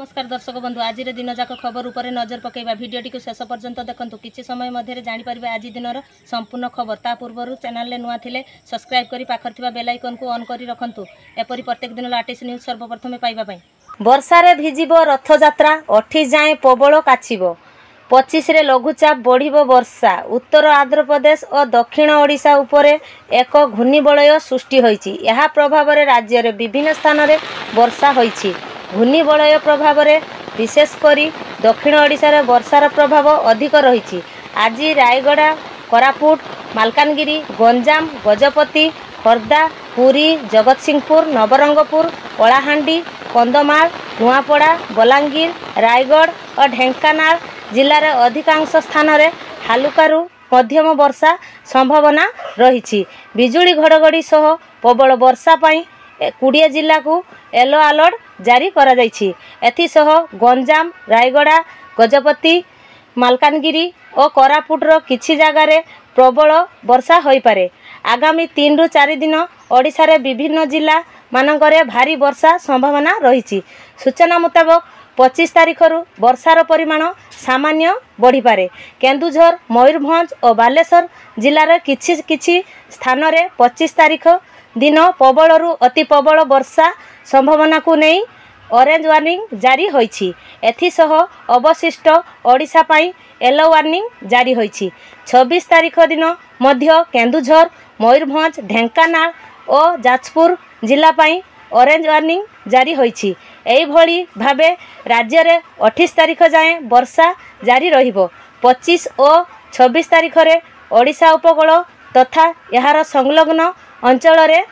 नमस्कार दर्शक बंधु आज दिन जाक खबर उपर नजर पकेबा भिडियोटी को शेष पर्यंत देखंतु किछि समय मध्य जानिपारे आज दिन संपूर्ण खबर ता पूर्व चैनल नुआ थिले सब्सक्राइब करी पाखर थिबा बेल आइकन को ऑन करी रखंतु एपरि प्रत्येक दिन लेटेस्ट न्यूज सर्वप्रथमे पाइबा पई। वर्षा रे भिजिबो रथयात्रा 28 जाए प्रबल काछिबो 25 रे लघुचाप बढ़िबो वर्षा उत्तर आंध्र प्रदेश और दक्षिण ओडिशा उपरे एक घूर्णिबलय सृष्टि होईछि। एहा प्रभाव रे राज्य रे विभिन्न स्थान रे वर्षा होईछि। घूर्णिबलय प्रभाव रे विशेषकर दक्षिण ओडिशा रे वर्षार प्रभाव अधिक रही। आज रायगड़ कोरापुट मालकानगिरी गंजाम गजपति खोर्धा पुरी जगतसिंहपुर नवरंगपुर कलाहांडी कंधमाल नुआपड़ा बलांगीर रायगढ़ और ढेंकानाल जिलार अधिकांश स्थान रे हालुकारु मध्यम वर्षा संभावना रही। बिजुली घड़घड़ी सह प्रबल वर्षा पाई 20 जिला को येलो अलर्ट जारी करा जायछि। एथिसह गंजाम रायगड़ा गजपति मालकानगिरी और कोरापुटर किछि जगार प्रबल वर्षा होई पारे। आगामी 3 रु 4 दिन ओडिशा रे विभिन्न जिला मानकरे भारी वर्षा संभावना रही। सूचना मुताबक 25 तारीख रु वर्षार परिमाण सामान्य बढ़ी पारे। केन्दुझर मयूरभंज और बालेश्वर जिलार किछि स्थान रे 25 तारीख दिन प्रबल रु अति प्रबल वर्षा संभावना को नहीं ऑरेंज वार्निंग जारी होईछि। एथिसह अवशिष्ट ओडिशा पाई येलो वार्निंग जारी होईछि। 26 तारीख दिन मध्य केन्दुझर मयूरभंज ढेंकानाल और जाजपुर जिला पाई ऑरेंज वार्निंग जारी होईछि। एही भली भाबे राज्य रे 28 तारीख जाए वर्षा जारी रहिबो। 25 और 26 तारीख रे ओडिशा उपकूल तथा यार संलग्न अंचल रे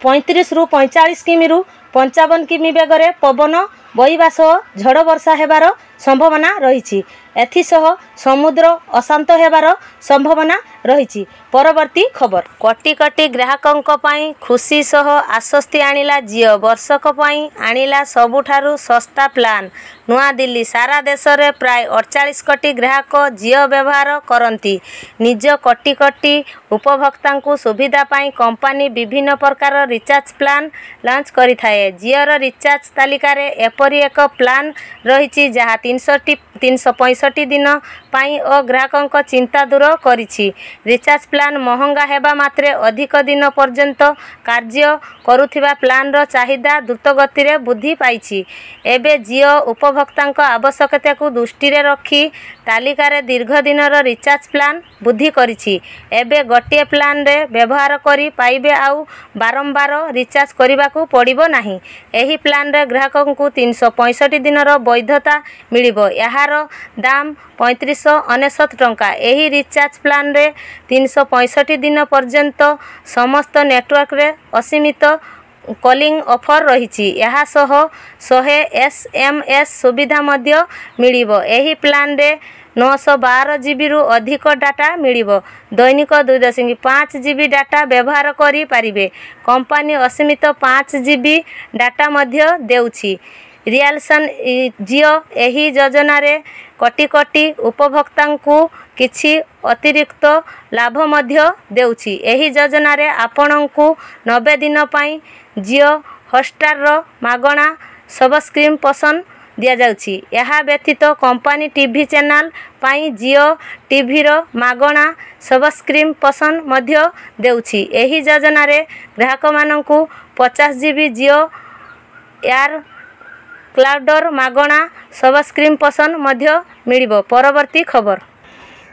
35 रु 45 किमी रु 55 किमी बेगर पवन बहिबा सह झड़ वर्षा हेबार संभावना रही। एथिसह समुद्र अशांत हेबार संभावना रही। परवर्ती खबर कोटी कोटी ग्राहकों पाई खुशी सह आश्वस्ति आनिला जियो वर्षक पाई आनिला सबुठारु सस्ता प्लान। नुआ दिल्ली सारा देश रे प्राय 48 कोटी ग्राहक जियो व्यवहार करती। निज कोटी कोटी उपभोक्ता को सुविधा पाई कंपनी विभिन्न प्रकार रिचार्ज प्लान लॉन्च करिथाए। जियोर रिचार्ज तालिका रे एपरि एक प्लान रही जहाँ 365 दिन पाई और ग्राहकों चिंता दूर करिछि। रिचार्ज प्लान महंगा हेबा मात्रे अधिक दिन पर्यंत कार्य करुथिबा प्लान रो चाहिदा द्रुत गति रे वृद्धि पाइछि। एबे जियो उपभोक्ता आवश्यकता को दृष्टि रे रखी तालिका रे दीर्घ दिन रो रिचार्ज प्लान वृद्धि करिछि। एबे गोटे प्लान रे व्यवहार करी पाइबे आउ बारंबार रिचार्ज करबा को पड़िबो नाही। एही प्लान रे ग्राहकों को 365 दिन रो वैधता मिलिबो। यार दाम 3599 टंका। एही रिचार्ज प्लान रे 365 दिन पर्यंत समस्त नेटवर्क रे असीमित कॉलिंग ऑफर रही। यह सह 100 SMS सुविधा मध्य मिलिबो। एही प्लान रे 912 GB रु अधिक डाटा मिलिबो। दैनिक 2.5 GB डाटा व्यवहार करि पारिबे। कंपनी असीमित 5 GB डाटा मध्य देउछि। रियलसन जियो एही योजना रे कोटी कोटी उपभोक्ता को किछि अतिरिक्त लाभ मध्य देउछि। एही योजना रे आपण को 90 दिन पाई जियो हॉटस्टार रो मागणा सब्सक्रिप्शन दिया जाउछि। यह व्यतीत कंपनी टीवी चैनल पाई जियो टीवी रो मागणा सब्सक्रिप्शन मध्य देउछि। एही योजना रे ग्राहक माननकु 50 GB जियो एयर क्लाउडर मागणा सब्सक्रिप्शन मध्य मिलिबो। परवर्ती खबर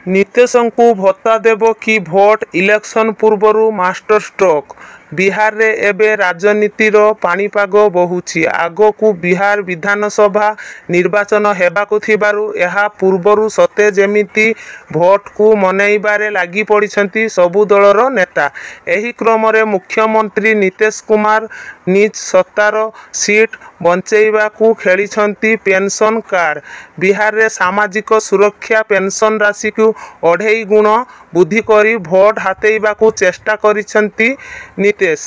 नीतीशों को भत्ता देव कि भोट इलेक्शन पूर्व मास्टर स्ट्रोक। बिहार रे एबे राजनीतिर पाणीपाग बहुछि। आगो को बिहार विधानसभा निर्वाचन हेबाकु थिबारु एहा पूर्वरु सते जेमिति भोट को मनैबारे लागि पड़िछंती सबु दलर नेता। एही क्रम रे मुख्यमंत्री नीतीश कुमार निज सत्तार सीट बंचैबाकु खेलिछंती पेंशन कार्ड। बिहार रे सामाजिक सुरक्षा पेंशन राशि को 2.5 गुण ବୁଦ୍ଧି କରି ଭୋଟ ହାତେଇବାକୁ ଚେଷ୍ଟା କରିଛନ୍ତି ନିତେଶ।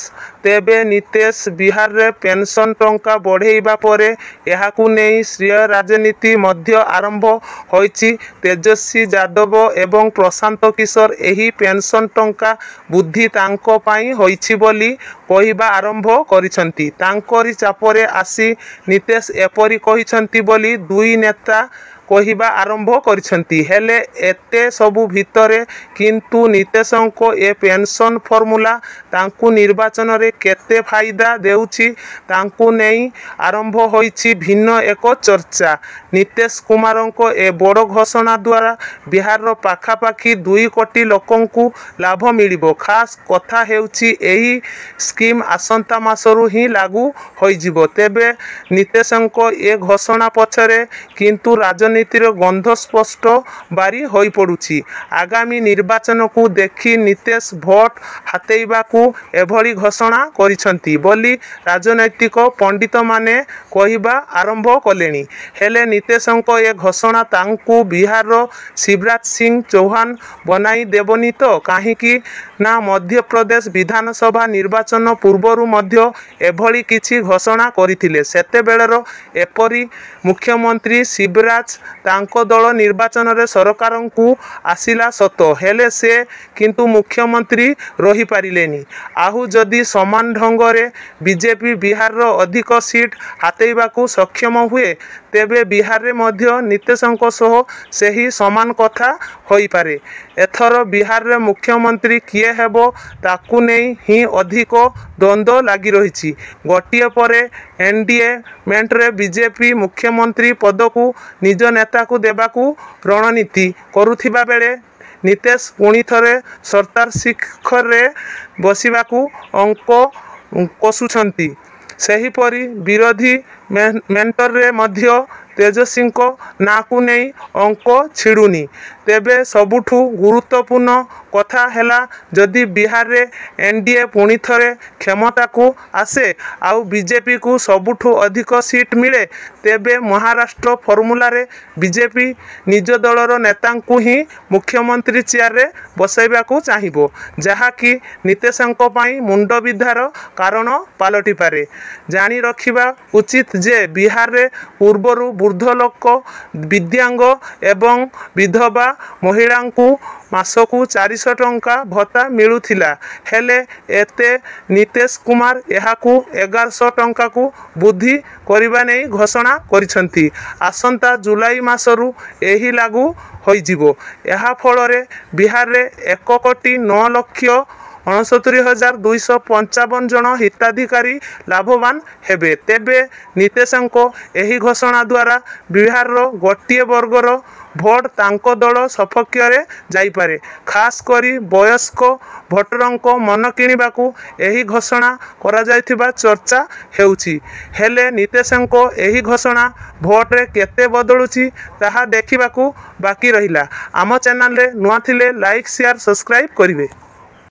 ତେବେ ନିତେଶ ବିହାରରେ ପେନ୍ସନ୍ ଟଙ୍କା ବଢ଼େଇବା ପରେ ଏହାକୁ ନେଇ ଶ୍ରେୟ ରାଜନୀତି ମଧ୍ୟ ଆରମ୍ଭ ହୋଇଛି। ତେଜସ୍ୱୀ ଯାଦବ ଏବଂ ପ୍ରଶାନ୍ତ କିଶୋର ଏହି ପେନ୍ସନ୍ ଟଙ୍କା ବୃଦ୍ଧି ତାଙ୍କ ପାଇଁ ହୋଇଛି ବୋଲି କହିବା ଆରମ୍ଭ କରିଛନ୍ତି। ତାଙ୍କରି ଚାପରେ ଆସି ନିତେଶ ଏପରି କହିଛନ୍ତି ବୋଲି ଦୁଇ ନେତା କହିବା ଆରମ୍ଭ କରିଛନ୍ତି। ହେଲେ ଏତେ ସବୁ ଭିତରେ କିନ୍ତୁ ନିତେଶଙ୍କ ଏ ପେନ୍ସନ୍ ଫର୍ମୁଲା ତାଙ୍କୁ ନିର୍ବାଚନରେ କେତେ ଫାଇଦା ଦେଉଛି ତାଙ୍କୁ ନେଇ ଆରମ୍ଭ ହୋଇଛି ଭିନ୍ନ ଏକ ଚର୍ଚ୍ଚା। ନିତୀଶ କୁମାରଙ୍କ ଏ ବଡ଼ ଘୋଷଣା ଦ୍ୱାରା ବିହାରର ପାଖାପାଖି 2 କୋଟି ଲୋକଙ୍କୁ ଲାଭ ମିଳିବ। ଖାସ୍ କଥା ହେଉଛି ଏହି ସ୍କିମ୍ ଆସନ୍ତା ମାସରୁ ହିଁ ଲାଗୁ ହୋଇଯିବ। ତେବେ ନିତେଶଙ୍କ ଏ ଘୋଷଣା ପଛରେ କିନ୍ତୁ ରାଜନୀତିର ଗନ୍ଧ ସ୍ପଷ୍ଟ ବାରି ହୋଇପଡ଼ୁଛି। ଆଗାମୀ ନିର୍ବାଚନକୁ ଦେଖି ନିତେଶ ଭୋଟ ହାତେଇବାକୁ ଏଭଳି ଘୋଷଣା କରିଛନ୍ତି ବୋଲି ରାଜନୈତିକ ପଣ୍ଡିତମାନେ କହିବା ଆରମ୍ଭ କଲେଣି। ହେଲେ ନିତେଶଙ୍କ ଏ ଘୋଷଣା ତାଙ୍କୁ ବିହାରର ଶିବରାଜ ସିଂ ଚୌହାନ ବନାଇ ଦେବନି ତ? କାହିଁକି ନା ମଧ୍ୟପ୍ରଦେଶ ବିଧାନସଭା ନିର୍ବାଚନ ପୂର୍ବରୁ ମଧ୍ୟ ଏଭଳି କିଛି ଘୋଷଣା କରିଥିଲେ। ସେତେବେଳର ଏପରି ମୁଖ୍ୟମନ୍ତ୍ରୀ ଶିବରାଜ ତାଙ୍କ ଦଳ ନିର୍ବାଚନରେ ସରକାରଙ୍କୁ ଆସିଲା ସତ, ହେଲେ ସେ କିନ୍ତୁ ମୁଖ୍ୟମନ୍ତ୍ରୀ ରହିପାରିଲେନି। ଆଉ ଯଦି ସମାନ ଢଙ୍ଗରେ ବିଜେପି ବିହାରର ଅଧିକ ସିଟ୍ ହାତେଇବାକୁ ସକ୍ଷମ ହୁଏ ତେବେ ବିହାରରେ ମଧ୍ୟ ନିତେଶଙ୍କ ସହ ସେହି ସମାନ କଥା ହୋଇପାରେ। ଏଥର ବିହାରରେ ମୁଖ୍ୟମନ୍ତ୍ରୀ କିଏ ହେବ ତାକୁ ନେଇ ହିଁ ଅଧିକ ଦ୍ୱନ୍ଦ୍ୱ ଲାଗି ରହିଛି। ଗୋଟିଏ ପରେ ଏନ୍ଡିଏ ମେଣ୍ଟରେ ବିଜେପି ମୁଖ୍ୟମନ୍ତ୍ରୀ ପଦକୁ ନିଜ ନେତାକୁ ଦେବାକୁ ରଣନୀତି କରୁଥିବା ବେଳେ ନିତେଶ ପୁଣି ଥରେ ସରକାର ଶିଖରରେ ବସିବାକୁ ଅଙ୍କ କଷୁଛନ୍ତି। ସେହିପରି ବିରୋଧୀ ମେଣ୍ଟରେ ମଧ୍ୟ ତେଜସ୍ୱୀଙ୍କ ନାଁକୁ ନେଇ ଅଙ୍କ ଛିଡ଼ୁନି। ତେବେ ସବୁଠୁ ଗୁରୁତ୍ୱପୂର୍ଣ୍ଣ କଥା ହେଲା ଯଦି ବିହାରରେ ଏନ୍ଡିଏ ପୁଣି ଥରେ କ୍ଷମତାକୁ ଆସେ ଆଉ ବିଜେପିକୁ ସବୁଠୁ ଅଧିକ ସିଟ୍ ମିଳେ ତେବେ ମହାରାଷ୍ଟ୍ର ଫର୍ମୁଲାରେ ବିଜେପି ନିଜ ଦଳର ନେତାଙ୍କୁ ହିଁ ମୁଖ୍ୟମନ୍ତ୍ରୀ ଚେୟାରରେ ବସାଇବାକୁ ଚାହିଁବ, ଯାହାକି ନିତେଶଙ୍କ ପାଇଁ ମୁଣ୍ଡବିନ୍ଧାର କାରଣ ପାଲଟିପାରେ। ଜାଣି ରଖିବା ଉଚିତ ଯେ ବିହାରରେ ପୂର୍ବରୁ ବୃଦ୍ଧ ଲୋକ, ଦିବ୍ୟାଙ୍ଗ ଏବଂ ବିଧବା ମହିଳାଙ୍କୁ ମାସକୁ 400 ଟଙ୍କା ଭତ୍ତା ମିଳୁଥିଲା। ହେଲେ ଏତେ ନିତୀଶ କୁମାର ଏହାକୁ 1100 ଟଙ୍କାକୁ ବୃଦ୍ଧି କରିବା ନେଇ ଘୋଷଣା କରିଛନ୍ତି। ଆସନ୍ତା ଜୁଲାଇ ମାସରୁ ଏହି ଲାଗୁ ହୋଇଯିବ। ଏହା ଫଳରେ ବିହାରରେ 1,09,69,255 ଜଣ ହିତାଧିକାରୀ ଲାଭବାନ ହେବେ। ତେବେ ନିତେଶଙ୍କ ଏହି ଘୋଷଣା ଦ୍ୱାରା ବିହାରର ଗୋଟିଏ ବର୍ଗର ଭୋଟ ତାଙ୍କ ଦଳ ସପକ୍ଷରେ ଯାଇପାରେ। ଖାସ୍ କରି ବୟସ୍କ ଭୋଟରଙ୍କ ମନ କିଣିବାକୁ ଏହି ଘୋଷଣା କରାଯାଇଥିବା ଚର୍ଚ୍ଚା ହେଉଛି। ହେଲେ ନିତେଶଙ୍କ ଏହି ଘୋଷଣା ଭୋଟରେ କେତେ ବଦଳୁଛି ତାହା ଦେଖିବାକୁ ବାକି ରହିଲା। ଆମ ଚ୍ୟାନେଲରେ ନୂଆ ଥିଲେ ଲାଇକ୍, ସେୟାର, ସବସ୍କ୍ରାଇବ୍ କରିବେ।